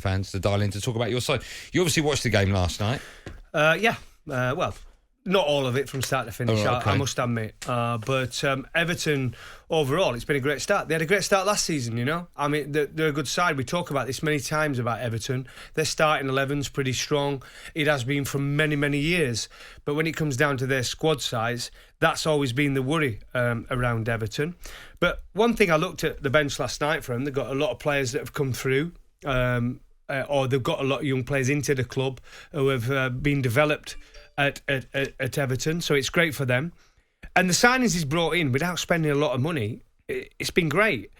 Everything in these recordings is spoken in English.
fans to dial in to talk about your side. You obviously watched the game last night. Well, not all of it from start to finish, I must admit. But Everton, overall, it's been a great start. They had a great start last season, you know. I mean, they're a good side. We talk about this many times about Everton. Their starting 11's pretty strong. It has been for many, many years. But when it comes down to their squad size, that's always been the worry around Everton. But one thing, I looked at the bench last night for them. They've got a lot of players that have come through, or they've got a lot of young players into the club who have been developed at Everton, so it's great for them. And the signings he's brought in without spending a lot of money, it's been great.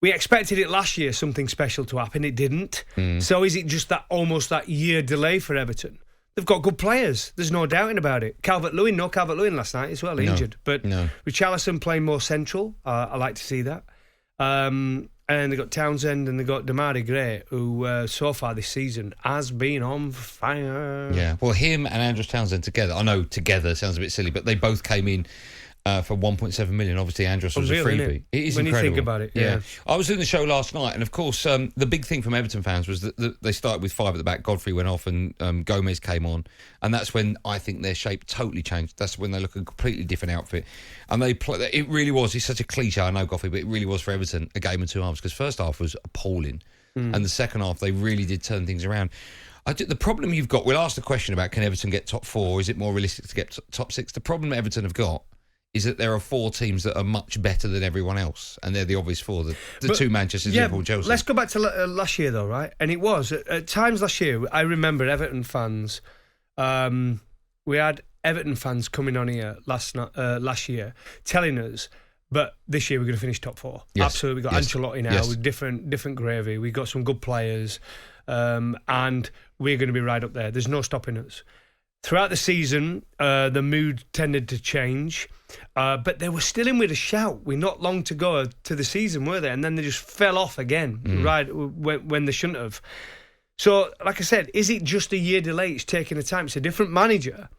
We expected it last year, something special to happen. It didn't. So is it just that almost that year delay for Everton? They've got good players. There's no doubting about it. Calvert-Lewin last night as well, injured. But Richarlison playing more central. I like to see that. And they've got Townsend and they've got Demarai Gray, who so far this season has been on fire. Yeah, well, him and Andros Townsend together, I know together sounds a bit silly, but they both came in for 1.7 million. Obviously, Andros was a freebie. It is when incredible. You think about it, yeah. I was doing the show last night, and of course, the big thing from Everton fans was that they started with 5 at the back. Godfrey went off, and Gomez came on, and that's when I think their shape totally changed. That's when they look a completely different outfit, and they play. It really was. It's such a cliche, I know, Goughie, but it really was for Everton a game of two halves, because first half was appalling, and the second half they really did turn things around. The problem you've got, we'll ask the question about can Everton get top 4, or is it more realistic to get top 6? The problem Everton have got is that there are 4 teams that are much better than everyone else, and they're the obvious 4, the 2 Manchester, Liverpool, Chelsea. Let's go back to last year, though, right? And it was, at times last year, I remember Everton fans, we had Everton fans coming on here last year telling us, but this year we're going to finish top 4. Yes. Absolutely. We've got Ancelotti now with different gravy. We've got some good players, and we're going to be right up there. There's no stopping us. Throughout the season, the mood tended to change, but they were still in with a shout. We're not long to go to the season, were they? And then they just fell off again, right when they shouldn't have. So, like I said, is it just a year delay? It's taking the time. It's a different manager,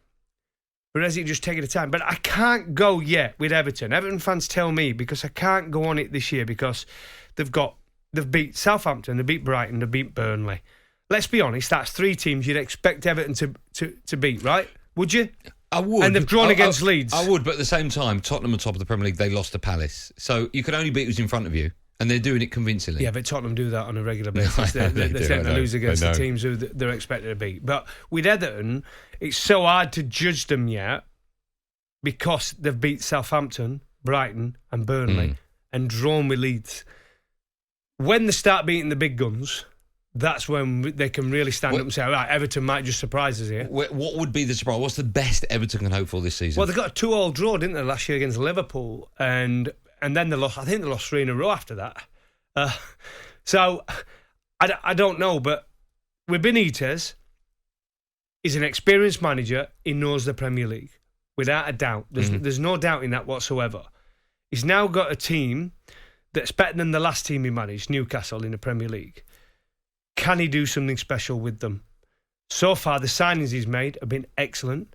but is it just taking the time? But I can't go yet with Everton. Everton fans tell me, because I can't go on it this year, because they've beat Southampton, they beat Brighton, they beat Burnley. Let's be honest, that's 3 teams you'd expect Everton to beat, right? Would you? I would. And they've drawn against Leeds. I would, but at the same time, Tottenham are top of the Premier League, they lost to Palace. So you can only beat who's in front of you, and they're doing it convincingly. Yeah, but Tottenham do that on a regular basis. They tend to lose against the teams who they're expected to beat. But with Everton, it's so hard to judge them yet, because they've beat Southampton, Brighton and Burnley and drawn with Leeds. When they start beating the big guns, that's when they can really stand up and say, right, Everton might just surprise us here. What would be the surprise? What's the best Everton can hope for this season? Well, they got a 2-2 draw, didn't they, last year against Liverpool, and then they lost. I think they lost 3 in a row after that. So I don't know, but with Benitez, he's an experienced manager. He knows the Premier League without a doubt. There's no doubt in that whatsoever. He's now got a team that's better than the last team he managed, Newcastle, in the Premier League. Can he do something special with them? So far, the signings he's made have been excellent.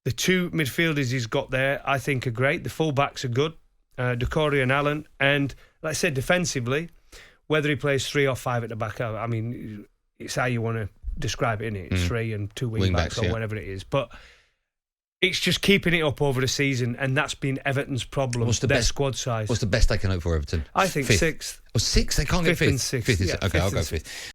The 2 midfielders he's got there, I think, are great. The full-backs are good, Doucouré and Allen. And, like I said, defensively, whether he plays 3 or 5 at the back, I mean, it's how you want to describe it, innit? It's 3 and 2 wing-backs or whatever it is. But it's just keeping it up over the season, and that's been Everton's problem. What's the best squad size? What's the best they can hope for Everton? I think 6th. Oh, 6th? They can't get 5th? And 6th. 5th is, okay, I'll go 5th.